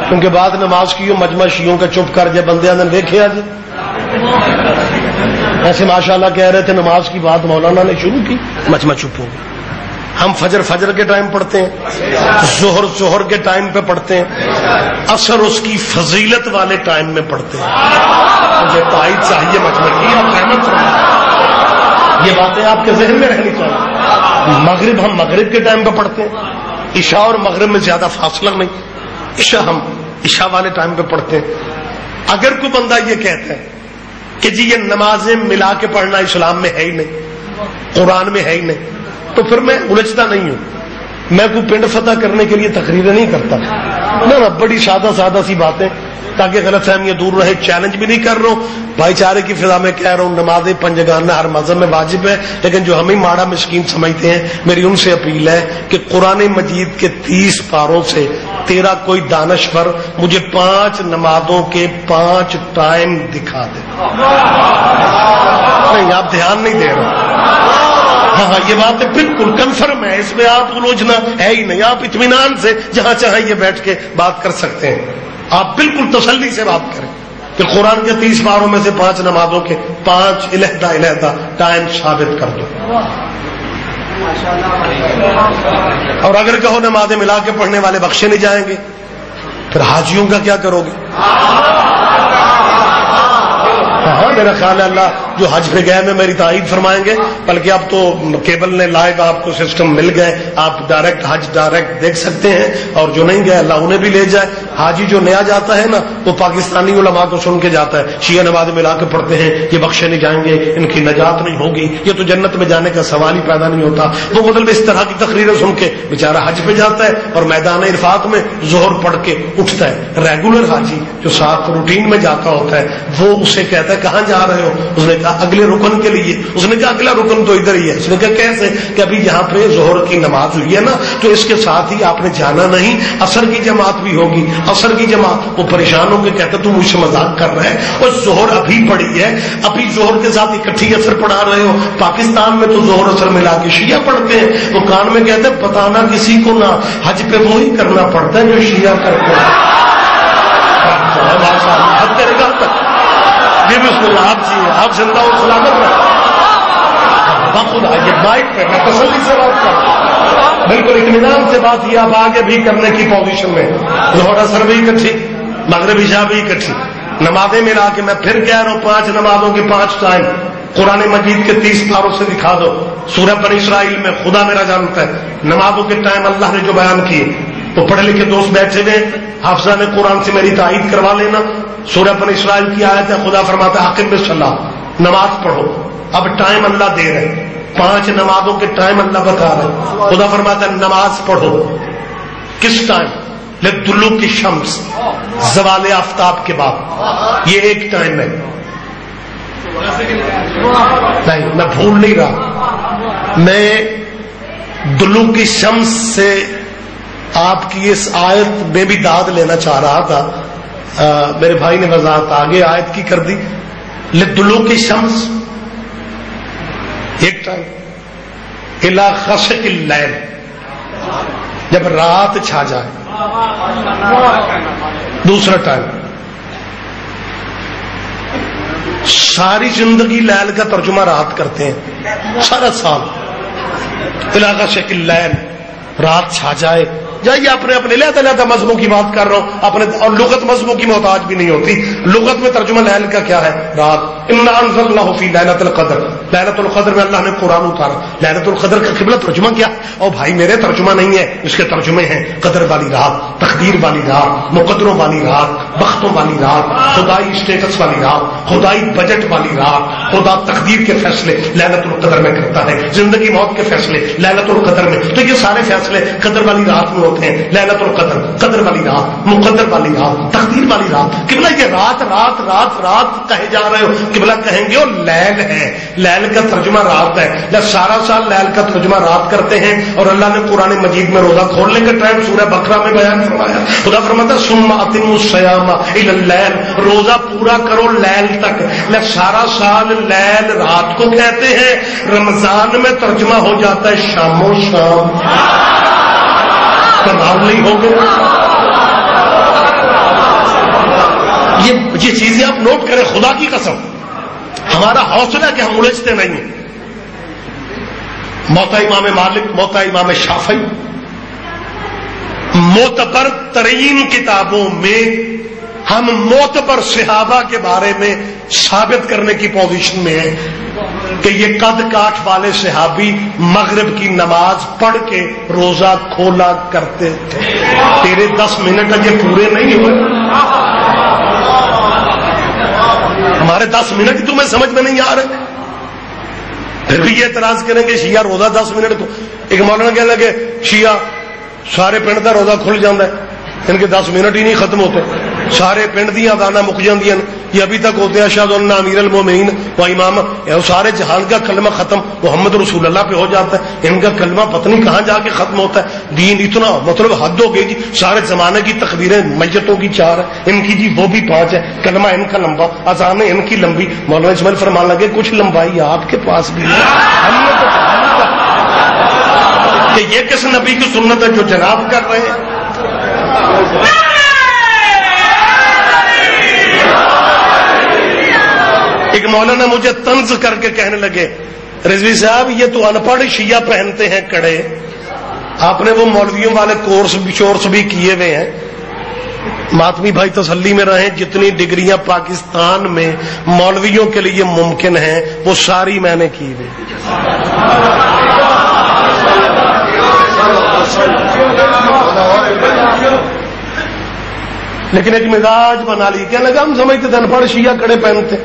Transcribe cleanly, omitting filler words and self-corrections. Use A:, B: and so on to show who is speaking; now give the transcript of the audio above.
A: کیونکہ بعد نماز کی مجمع شیعوں کا چپ کر جائے بندے نے دیکھے آج ایسے ماشاءاللہ کہہ رہے تھے نماز کی بات مولانا نے شروع کی مجمع چپ ہو گئی. ہم فجر کے ٹائم پڑھتے ہیں, ظہر کے ٹائم پہ پڑھتے ہیں, عصر اس کی فضیلت والے ٹائم میں پڑھتے ہیں. مجھے تائید چاہیے مجمع کی, آپ سہمت فرمائیں, یہ باتیں آپ کے ذہن میں رہنی چاہیے. مغرب ہم مغرب کے ٹائم پہ پڑھتے ہیں, عشاء اور مغرب میں زیادہ فاصلہ نہیں, عشاء ہم عشاء والے ٹائم پہ پڑھتے ہیں. اگر کوئی بندہ یہ کہتا ہے کہ جی یہ نمازیں ملا کے پڑھنا اسلام میں ہے ہی نہیں, قرآن میں ہے ہی نہیں, تو پھر میں الجھتا نہیں ہوں. میں کوئی پنڈ فتح کرنے کے لیے تقریریں نہیں کرتا, نہ بڑی سادہ سی باتیں تاکہ غلط فہمیاں دور رہے. چیلنج بھی نہیں کر رہا ہوں, بھائی چارے کی فضا میں کہہ رہا ہوں نماز پنجگانہ ہر مذہب میں واجب ہے, لیکن جو ہمیں ماڑا مسکین سمجھتے ہیں میری ان سے اپیل ہے کہ قرآن مجید کے 30 پاروں سے تیرا کوئی دانشور مجھے 5 نمازوں کے 5 ٹائم دکھا دے. نہیں آپ دھیان نہیں دے رہے. ہاں یہ بات بالکل کنفرم ہے, اس میں آپ الجھنا ہے ہی نہیں. آپ اطمینان سے جہاں چاہیں یہ بیٹھ کے بات کر سکتے ہیں. آپ بالکل تسلی سے بات کریں کہ قرآن کے 30 پاروں میں سے 5 نمازوں کے 5 علیحدہ ٹائم ثابت کر دو. اور اگر کہو نمازیں ملا کے پڑھنے والے بخشے نہیں جائیں گے, پھر حاجیوں کا کیا کرو گے؟ ہاں میرا خیال ہے اللہ جو حج پہ گئے میں میری تائید فرمائیں گے, بلکہ اب تو کیبل نے لائیو آپ کو سسٹم مل گئے, آپ ڈائریکٹ حج ڈائریکٹ دیکھ سکتے ہیں. اور جو نہیں گئے اللہ انہیں بھی لے جائے. حاجی جو نیا جاتا ہے نا وہ پاکستانی علماء کو سن کے جاتا ہے, شیعہ نماز ملا کے پڑھتے ہیں, یہ بخشے نہیں جائیں گے, ان کی نجات نہیں ہوگی, یہ تو جنت میں جانے کا سوال ہی پیدا نہیں ہوتا. وہ مطلب اس طرح کی تقریریں سن کے بیچارہ حج پہ جاتا ہے اور میدان عرفات میں ظہر پڑھ کے اٹھتا ہے. ریگولر حاجی جو ساتھ روٹین میں جاتا ہوتا ہے وہ اسے کہتا ہے کہاں جا رہے ہو؟ اس نے کہا اگلے رکن کے لیے. اس نے کہا اگلا رکن تو ادھر ہی ہے. اس نے کہا کیسے؟ کہ ابھی یہاں پہ ظہر کی نماز ہوئی ہے نا, تو اس کے ساتھ ہی آپ نے جانا نہیں, عصر کی جماعت بھی ہوگی. عصر کی جماعت وہ پریشان ہو کے کہتا تو مجھ سے مذاق کر رہے ہیں, اور ظہر ابھی پڑھی ہے, ابھی ظہر کے ساتھ اکٹھی عصر پڑھا رہے ہو. پاکستان میں تو ظہر عصر ملا کے شیعہ پڑھتے ہیں. وہ کان میں کہتے ہیں بتانا کسی کو نہ, حج پہ وہی کرنا پڑتا ہے جو شیعہ کرتے ہیں. حد کرے گا تک یہ بھی اس میں آپ زندہ اور سلامت رہے. خدا یہ مائک پہ میں تسلی سے بات کر رہا ہوں, بالکل اطمینان سے بات یہ آپ آگے بھی کرنے کی پوزیشن میں. ظہر عصر بھی اکٹھی, مغرب عشاء بھی اکٹھی, نمازیں ملا کے میں پھر کہہ رہا ہوں 5 نمازوں کے 5 ٹائم قرآن مجید کے 30 پاروں سے دکھا دو. سورہ بنی اسرائیل میں خدا میرا جانتا ہے نمازوں کے ٹائم اللہ نے جو بیان کیے تو پڑھے لکھے دوست بیٹھے ہوئے حافظان قرآن سے میری تائید کروا لینا. سورہ بنی اسرائیل کی آیت ہے, خدا فرماتا ہے حاکم بالصلاۃ, نماز پڑھو. اب ٹائم اللہ دے رہے, 5 نمازوں کے ٹائم اللہ بتا رہے. خدا فرماتا ہے نماز پڑھو. کس ٹائم؟ لطلوع کی شمس, زوال آفتاب کے بعد. یہ ایک ٹائم ہے. نہیں میں بھول نہیں رہا, میں طلوع کی شمس سے آپ کی اس آیت میں بھی داد لینا چاہ رہا تھا. میرے بھائی نے وضاحت آگے آیت کی کر دی. لطلوع کی شمس ایک ٹائم, الی غسق اللیل جب رات چھا جائے دوسرا ٹائم. ساری زندگی لیل کا ترجمہ رات کرتے ہیں, سارا سال. الی غسق اللیل, رات چھا جائے. جائیے اپنے لہتا مذہبوں کی بات کر رہا ہوں اپنے, اور لغت مذہبوں کی محتاج بھی نہیں ہوتی. لغت میں ترجمہ لیل کا کیا ہے؟ رات. انا انزلناہ فی لیلۃ القدر, لیلۃ القدر میں اللہ نے قرآن اتارا. لیلۃ القدر کا قبلہ ترجمہ کیا؟ اور بھائی میرے ترجمہ نہیں ہے, اس کے ترجمے ہیں قدر والی رات, تقدیر والی رات, مقدروں والی رات, بختوں والی رات, خدائی اسٹیٹس والی رات, خدائی بجٹ والی رات. خدا تقدیر کے فیصلے لیلۃ القدر میں کرتا ہے, زندگی موت کے فیصلے لیلۃ القدر میں. تو یہ سارے فیصلے قدر والی رات میں ہوتے ہیں. لیلۃ القدر, قدر والی رات, مقدر والی رات, تقدیر والی رات. قبلہ یہ رات رات رات رات کہے جا رہے ہو, قبلہ کہیں گے اور لیل ہے, لیل کا ترجمہ رات ہے. سارا سال لیل کا ترجمہ رات کرتے ہیں. اور اللہ نے قرآن مجید میں روزہ کھولنے کا ٹائم سورہ بقرہ میں بیان فرمایا. خدا فرماتا ہے ثم اتموا الصیام الی اللیل, روزہ پورا کرو لیل تک. سارا سال لیل رات کو کہتے ہیں, رمضان میں ترجمہ ہو جاتا ہے شام و شام. کمال نہیں ہو گیا؟ یہ چیزیں آپ نوٹ کریں، خدا کی قسم ہمارا حوصلہ کہ ہم الجھتے نہیں ہیں. موتا امام مالک، موتا امام شافعی، معتبر ترین کتابوں میں ہم معتبر صحابہ کے بارے میں ثابت کرنے کی پوزیشن میں ہیں کہ یہ قد کاٹ والے صحابی مغرب کی نماز پڑھ کے روزہ کھولا کرتے تھے. تیرے 10 منٹ اجے پورے نہیں ہوئے، ہمارے 10 منٹ تمہیں سمجھ میں نہیں آ رہے، پھر بھی یہ اعتراض کریں گے شیعہ روزہ 10 منٹ کو. ایک مولانا کہنے لگے شیعہ سارے پنڈ کا روزہ کھل جاتا ہے، ان کے 10 منٹ ہی نہیں ختم ہوتے، سارے پنڈ دیا دانا مک جاندیاں، یہ ابھی تک ہوتے ہیں اشہد ان امیر المومنین و امام، سارے جہان کا کلمہ ختم محمد رسول اللہ پہ ہو جاتا ہے، ان کا کلمہ پتہ نہیں کہاں جا کے ختم ہوتا ہے. دین اتنا مطلب حد ہو گئی جی، سارے زمانے کی تکبیریں میتوں کی 4 ہے، ان کی جی وہ بھی 5 ہے، کلمہ ان کا لمبا، اذان ان کی لمبی. مولانا اسماعیل فرمان لگے کچھ لمبائی آپ کے پاس بھی ہے کہ یہ کس نبی کی سنت ہے جو جناب کر رہے ہیں. ایک مولانا مجھے طنز کر کے کہنے لگے رضوی صاحب یہ تو ان پڑھ شیعہ پہنتے ہیں کڑے، آپ نے وہ مولویوں والے کورس بھی کیے ہوئے ہیں. ماتمی بھائی تسلی میں رہیں، جتنی ڈگریاں پاکستان میں مولویوں کے لیے ممکن ہیں وہ ساری میں نے کی ہوئی. لیکن ایک مزاج بنا لی، کہنے لگا ہم سمجھتے تھے ان پڑھ شیعہ کڑے پہنتے.